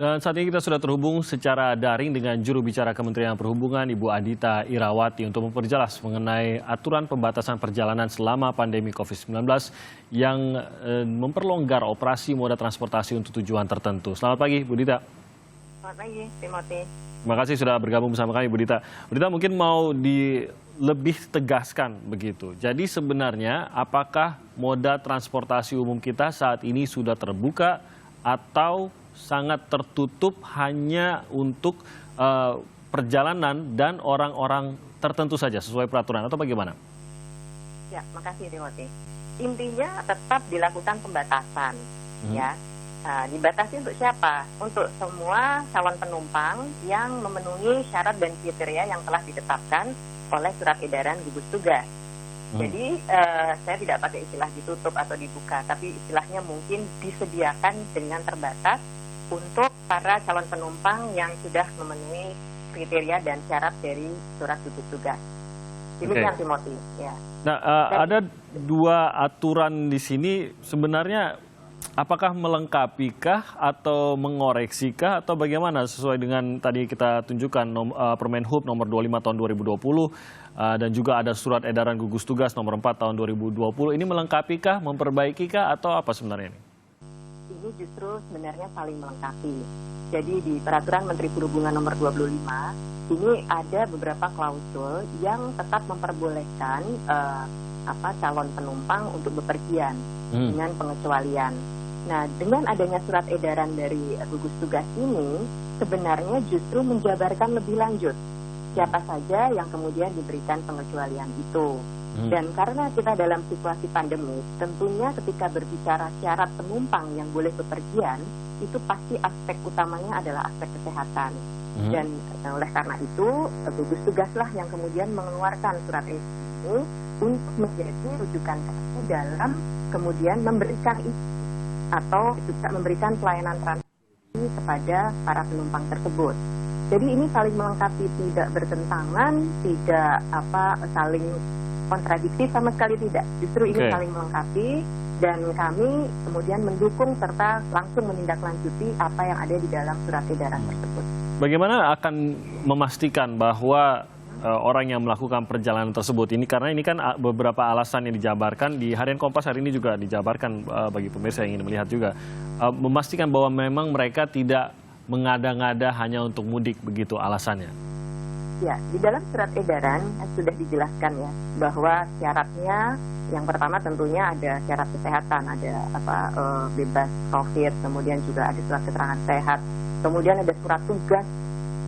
Dan saat ini kita sudah terhubung secara daring dengan juru bicara Kementerian Perhubungan, Ibu Adhita Irawati, untuk memperjelas mengenai aturan pembatasan perjalanan selama pandemi COVID-19 yang memperlonggar operasi moda transportasi untuk tujuan tertentu. Selamat pagi, Bu Dita. Selamat pagi, Timothy. Terima kasih sudah bergabung bersama kami, Bu Dita. Bu Dita, mungkin mau lebih tegaskan begitu. Jadi sebenarnya apakah moda transportasi umum kita saat ini sudah terbuka atau sangat tertutup hanya untuk perjalanan dan orang-orang tertentu saja sesuai peraturan atau bagaimana? Ya, makasih Timothy. Intinya tetap dilakukan pembatasan, ya. Dibatasi untuk siapa? Untuk semua calon penumpang yang memenuhi syarat dan kriteria yang telah ditetapkan oleh surat edaran gugus tugas. Jadi saya tidak pakai istilah ditutup atau dibuka, tapi istilahnya mungkin disediakan dengan terbatas untuk para calon penumpang yang sudah memenuhi kriteria dan syarat dari surat gugus tugas. Demikian Timothy. Ya. Nah, ada dua aturan di sini sebenarnya. Apakah melengkapikah atau mengoreksikah atau bagaimana sesuai dengan tadi kita tunjukkan Permenhub nomor 25 tahun 2020 dan juga ada surat edaran gugus tugas nomor 4 tahun 2020. Ini melengkapikah, memperbaikikah atau apa sebenarnya ini? Ini justru sebenarnya saling melengkapi. Jadi di Peraturan Menteri Perhubungan nomor 25 ini ada beberapa klausul yang tetap memperbolehkan calon penumpang untuk bepergian dengan pengecualian. Nah, dengan adanya surat edaran dari gugus tugas ini, sebenarnya justru menjabarkan lebih lanjut siapa saja yang kemudian diberikan pengecualian itu. Dan karena kita dalam situasi pandemi, tentunya ketika berbicara syarat penumpang yang boleh bepergian, itu pasti aspek utamanya adalah aspek kesehatan. Dan oleh karena itu, gugus tugaslah yang kemudian mengeluarkan surat edaran ini untuk menjadi rujukan kami dalam kemudian memberikan atau juga memberikan pelayanan transportasi kepada para penumpang tersebut. Jadi ini saling melengkapi, tidak bertentangan, tidak saling kontradiksi sama sekali tidak. Justru ini saling melengkapi dan kami kemudian mendukung serta langsung menindaklanjuti apa yang ada di dalam surat edaran tersebut. Bagaimana akan memastikan bahwa orang yang melakukan perjalanan tersebut ini, karena ini kan beberapa alasan yang dijabarkan di Harian Kompas hari ini juga dijabarkan bagi pemirsa yang ingin melihat juga, memastikan bahwa memang mereka tidak mengada-ngada hanya untuk mudik begitu alasannya. Ya, di dalam surat edaran sudah dijelaskan ya bahwa syaratnya yang pertama tentunya ada syarat kesehatan, ada bebas COVID, kemudian juga ada surat keterangan sehat, kemudian ada surat tugas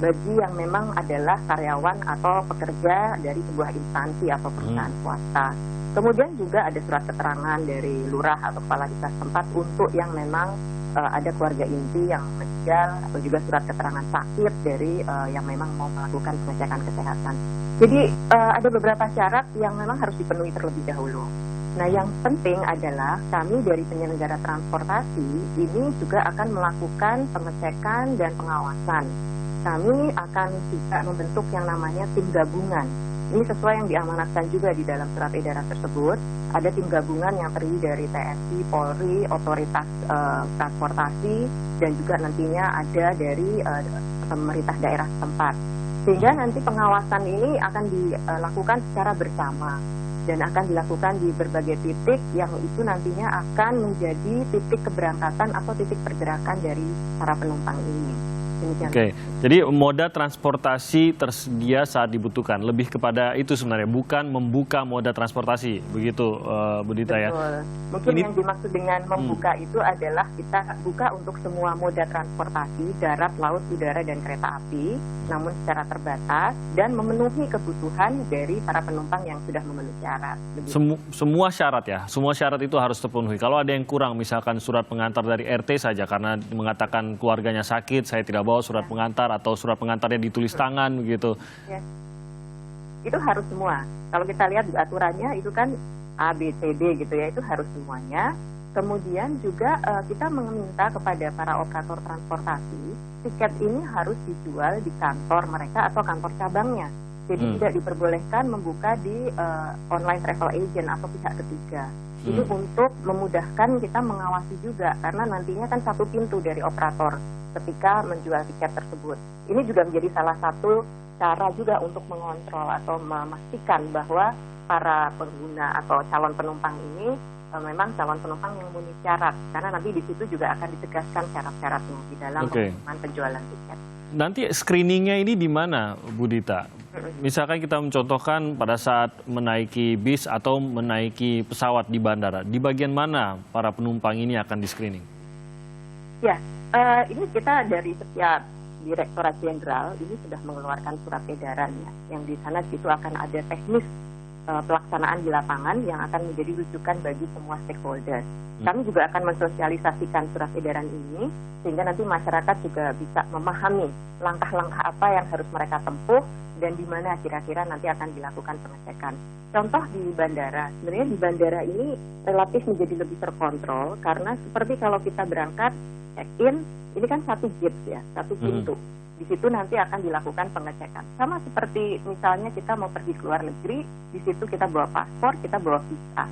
bagi yang memang adalah karyawan atau pekerja dari sebuah instansi atau perusahaan swasta. Kemudian juga ada surat keterangan dari lurah atau kepala desa setempat untuk yang memang ada keluarga inti yang meninggal, atau juga surat keterangan sakit dari yang memang mau melakukan pengecekan kesehatan. Jadi ada beberapa syarat yang memang harus dipenuhi terlebih dahulu. Nah, yang penting adalah kami dari penyelenggara transportasi ini juga akan melakukan pengecekan dan pengawasan. Kami akan juga membentuk yang namanya tim gabungan. Ini sesuai yang diamanatkan juga di dalam surat edaran tersebut. Ada tim gabungan yang terdiri dari TNI, Polri, otoritas transportasi, dan juga nantinya ada dari pemerintah daerah setempat. Sehingga nanti pengawasan ini akan dilakukan secara bersama dan akan dilakukan di berbagai titik yang itu nantinya akan menjadi titik keberangkatan atau titik pergerakan dari para penumpang ini. Oke, jadi moda transportasi tersedia saat dibutuhkan. Lebih kepada itu sebenarnya, bukan membuka moda transportasi, begitu Bu Dita ya? Betul. Mungkin yang dimaksud dengan membuka itu adalah kita buka untuk semua moda transportasi, darat, laut, udara, dan kereta api, namun secara terbatas dan memenuhi kebutuhan dari para penumpang yang sudah memenuhi syarat. Semua syarat ya? Semua syarat itu harus terpenuhi. Kalau ada yang kurang, misalkan surat pengantar dari RT saja karena mengatakan keluarganya sakit, saya tidak bawa surat pengantar atau surat pengantarnya ditulis tangan begitu. Ya. Itu harus semua. Kalau kita lihat di aturannya itu kan A, B, C, D gitu ya, itu harus semuanya. Kemudian juga kita meminta kepada para operator transportasi, tiket ini harus dijual di kantor mereka atau kantor cabangnya. Jadi tidak diperbolehkan membuka di online travel agent atau pihak ketiga. Ini untuk memudahkan kita mengawasi juga, karena nantinya kan satu pintu dari operator ketika menjual tiket tersebut. Ini juga menjadi salah satu cara juga untuk mengontrol atau memastikan bahwa para pengguna atau calon penumpang ini memang calon penumpang yang memenuhi syarat, karena nanti di situ juga akan ditegaskan syarat-syaratnya di dalam pengumuman penjualan tiket. Nanti screeningnya ini di mana, Bu Dita? Misalkan kita mencontohkan pada saat menaiki bis atau menaiki pesawat di bandara, di bagian mana para penumpang ini akan di-screening? Ya, ini kita dari setiap Direktorat Jenderal ini sudah mengeluarkan surat edaran ya, yang di sana itu akan ada teknis pelaksanaan di lapangan yang akan menjadi rujukan bagi semua stakeholder. Kami juga akan mensosialisasikan surat edaran ini sehingga nanti masyarakat juga bisa memahami langkah-langkah apa yang harus mereka tempuh dan di mana kira-kira nanti akan dilakukan pengecekan. Contoh di bandara, sebenarnya di bandara ini relatif menjadi lebih terkontrol karena seperti kalau kita berangkat check-in, ini kan satu gate ya, satu pintu. Di situ nanti akan dilakukan pengecekan. Sama seperti misalnya kita mau pergi ke luar negeri, di situ kita bawa paspor, kita bawa visa.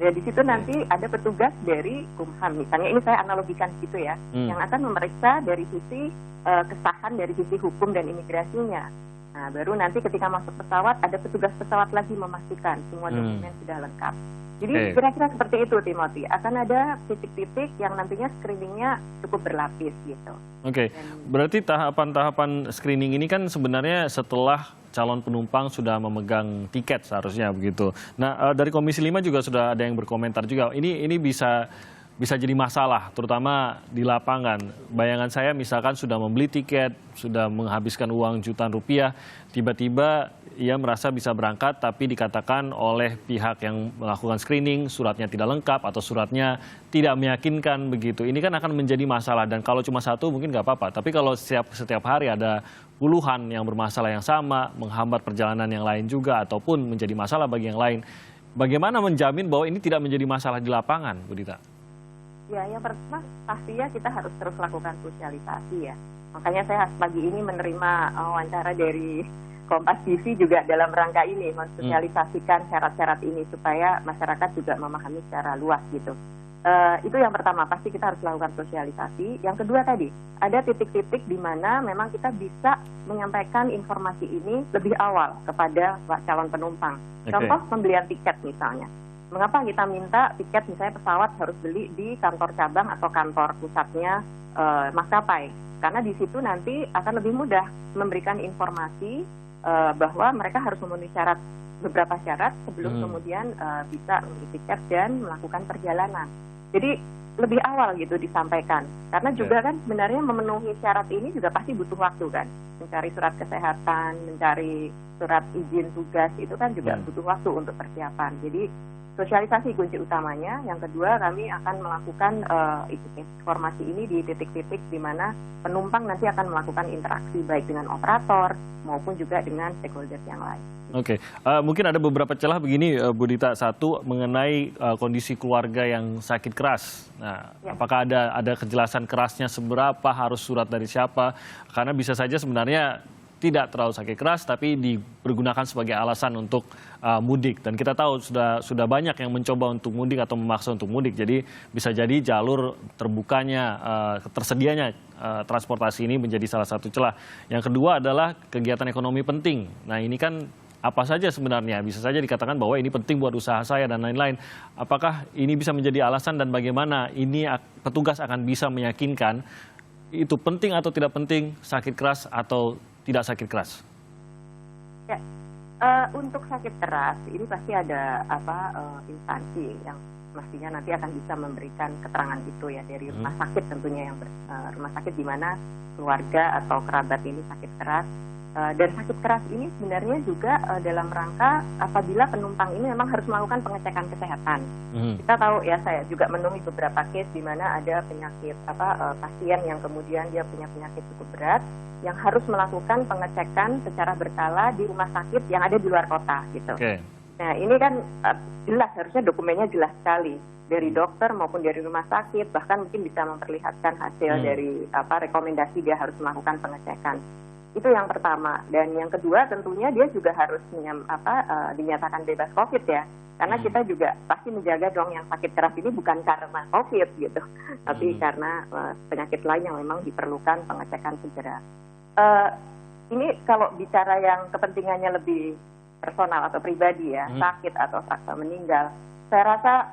Ya, di situ nanti ada petugas dari Kumham, misalnya ini saya analogikan gitu ya, yang akan memeriksa dari sisi kesahan dari sisi hukum dan imigrasinya. Nah, baru nanti ketika masuk pesawat ada petugas pesawat lagi memastikan semua dokumen sudah lengkap. Jadi kira-kira seperti itu, Timothy. Akan ada titik-titik yang nantinya screeningnya cukup berlapis gitu. Oke, berarti tahapan-tahapan screening ini kan sebenarnya setelah calon penumpang sudah memegang tiket seharusnya begitu. Nah, dari Komisi 5 juga sudah ada yang berkomentar juga. Ini bisa jadi masalah, terutama di lapangan. Bayangan saya misalkan sudah membeli tiket, sudah menghabiskan uang jutaan rupiah, tiba-tiba ia merasa bisa berangkat, tapi dikatakan oleh pihak yang melakukan screening, suratnya tidak lengkap atau suratnya tidak meyakinkan begitu. Ini kan akan menjadi masalah, dan kalau cuma satu mungkin nggak apa-apa. Tapi kalau setiap hari ada puluhan yang bermasalah yang sama, menghambat perjalanan yang lain juga, ataupun menjadi masalah bagi yang lain, bagaimana menjamin bahwa ini tidak menjadi masalah di lapangan, Bu Dita? Ya, yang pertama pastinya kita harus terus lakukan sosialisasi ya. Makanya saya pagi ini menerima wawancara dari Kompas TV juga dalam rangka ini, mensosialisasikan syarat-syarat ini supaya masyarakat juga memahami secara luas gitu. Itu yang pertama, pasti kita harus lakukan sosialisasi. Yang kedua tadi, ada titik-titik di mana memang kita bisa menyampaikan informasi ini lebih awal kepada calon penumpang. Contoh pembelian tiket misalnya. Mengapa kita minta tiket misalnya pesawat harus beli di kantor cabang atau kantor pusatnya maskapai? Karena di situ nanti akan lebih mudah memberikan informasi bahwa mereka harus memenuhi beberapa syarat sebelum kemudian bisa membeli tiket dan melakukan perjalanan. Jadi lebih awal gitu disampaikan. Karena juga kan sebenarnya memenuhi syarat ini juga pasti butuh waktu kan. Mencari surat kesehatan, mencari surat izin tugas itu kan juga butuh waktu untuk persiapan. Jadi sosialisasi kunci utamanya. Yang kedua, kami akan melakukan informasi ini di titik-titik di mana penumpang nanti akan melakukan interaksi baik dengan operator maupun juga dengan stakeholder yang lain. Oke, mungkin ada beberapa celah begini, Bu Dita. Satu, mengenai kondisi keluarga yang sakit keras. Nah, apakah ada kejelasan kerasnya seberapa, harus surat dari siapa? Karena bisa saja sebenarnya tidak terlalu sakit keras, tapi dipergunakan sebagai alasan untuk mudik. Dan kita tahu sudah banyak yang mencoba untuk mudik atau memaksa untuk mudik. Jadi bisa jadi jalur terbukanya, tersedianya transportasi ini menjadi salah satu celah. Yang kedua adalah kegiatan ekonomi penting. Nah, ini kan apa saja sebenarnya, bisa saja dikatakan bahwa ini penting buat usaha saya dan lain-lain. Apakah ini bisa menjadi alasan dan bagaimana ini petugas akan bisa meyakinkan itu penting atau tidak penting, sakit keras atau tidak sakit keras? Ya, untuk sakit keras ini pasti ada instansi yang mestinya nanti akan bisa memberikan keterangan itu ya, dari rumah sakit tentunya, yang rumah sakit di mana keluarga atau kerabat ini sakit keras. Dan sakit keras ini sebenarnya juga dalam rangka apabila penumpang ini memang harus melakukan pengecekan kesehatan. Kita tahu ya, saya juga menemui beberapa case di mana ada penyakit pasien yang kemudian dia punya penyakit cukup berat yang harus melakukan pengecekan secara berkala di rumah sakit yang ada di luar kota gitu. Nah, ini kan jelas, harusnya dokumennya jelas sekali dari dokter maupun dari rumah sakit, bahkan mungkin bisa memperlihatkan hasil dari rekomendasi dia harus melakukan pengecekan. Itu yang pertama. Dan yang kedua tentunya dia juga harus dinyatakan bebas COVID ya. Karena kita juga pasti menjaga dong yang sakit keras ini bukan karena COVID gitu, tapi karena penyakit lain yang memang diperlukan pengecekan segera. Ini kalau bicara yang kepentingannya lebih personal atau pribadi ya, sakit atau fakta meninggal, saya rasa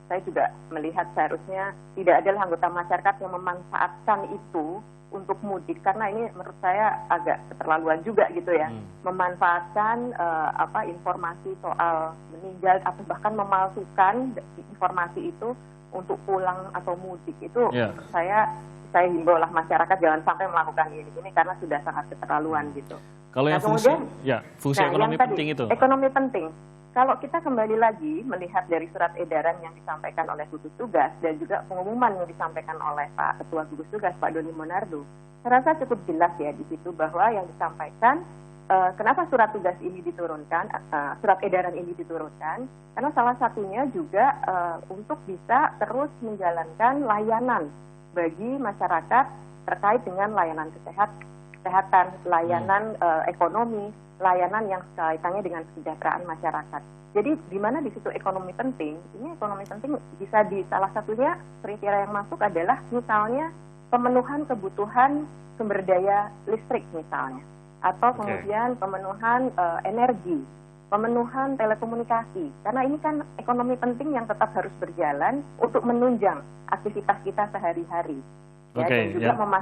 saya juga melihat seharusnya tidak ada anggota masyarakat yang memanfaatkan itu untuk mudik, karena ini menurut saya agak keterlaluan juga gitu ya, memanfaatkan informasi soal meninggal atau bahkan memalsukan informasi itu untuk pulang atau mudik itu. Menurut saya himbau lah masyarakat jangan sampai melakukan ini karena sudah sangat keterlaluan gitu. Kalau yang fungsi ekonomi penting itu. Ekonomi penting. Kalau kita kembali lagi melihat dari surat edaran yang disampaikan oleh gugus tugas dan juga pengumuman yang disampaikan oleh Pak Ketua Gugus Tugas Pak Doni Monardo, saya rasa cukup jelas ya di situ bahwa yang disampaikan kenapa surat tugas ini diturunkan, surat edaran ini diturunkan, karena salah satunya juga untuk bisa terus menjalankan layanan bagi masyarakat terkait dengan layanan kesehatan, layanan ekonomi, layanan yang kaitannya dengan kesejahteraan masyarakat. Jadi di mana di situ ekonomi penting, ini ekonomi penting bisa di salah satunya kriteria yang masuk adalah misalnya pemenuhan kebutuhan sumber daya listrik misalnya, atau kemudian pemenuhan energi, pemenuhan telekomunikasi. Karena ini kan ekonomi penting yang tetap harus berjalan untuk menunjang aktivitas kita sehari-hari.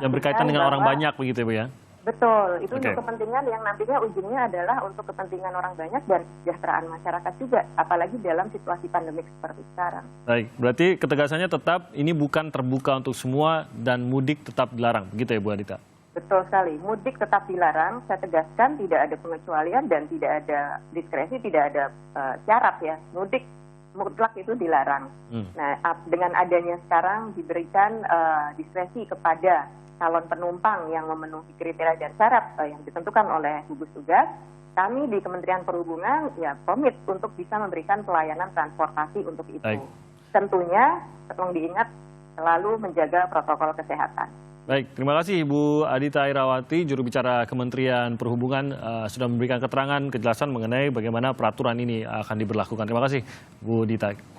Yang berkaitan dengan orang banyak begitu Bu ya? Betul, itu untuk kepentingan yang nantinya ujungnya adalah untuk kepentingan orang banyak dan kesejahteraan masyarakat juga, apalagi dalam situasi pandemik seperti sekarang. Baik, berarti ketegasannya tetap ini bukan terbuka untuk semua dan mudik tetap dilarang, begitu ya Bu Adita? Betul sekali, mudik tetap dilarang, saya tegaskan tidak ada pengecualian dan tidak ada diskresi, tidak ada syarat ya, mudik mutlak itu dilarang. Nah, dengan adanya sekarang diberikan diskresi kepada calon penumpang yang memenuhi kriteria dan syarat yang ditentukan oleh gugus tugas, kami di Kementerian Perhubungan ya komit untuk bisa memberikan pelayanan transportasi untuk itu. Baik. Tentunya tolong diingat selalu menjaga protokol kesehatan. Baik, terima kasih Ibu Adita Irawati, juru bicara Kementerian Perhubungan sudah memberikan keterangan kejelasan mengenai bagaimana peraturan ini akan diberlakukan. Terima kasih Bu Dita.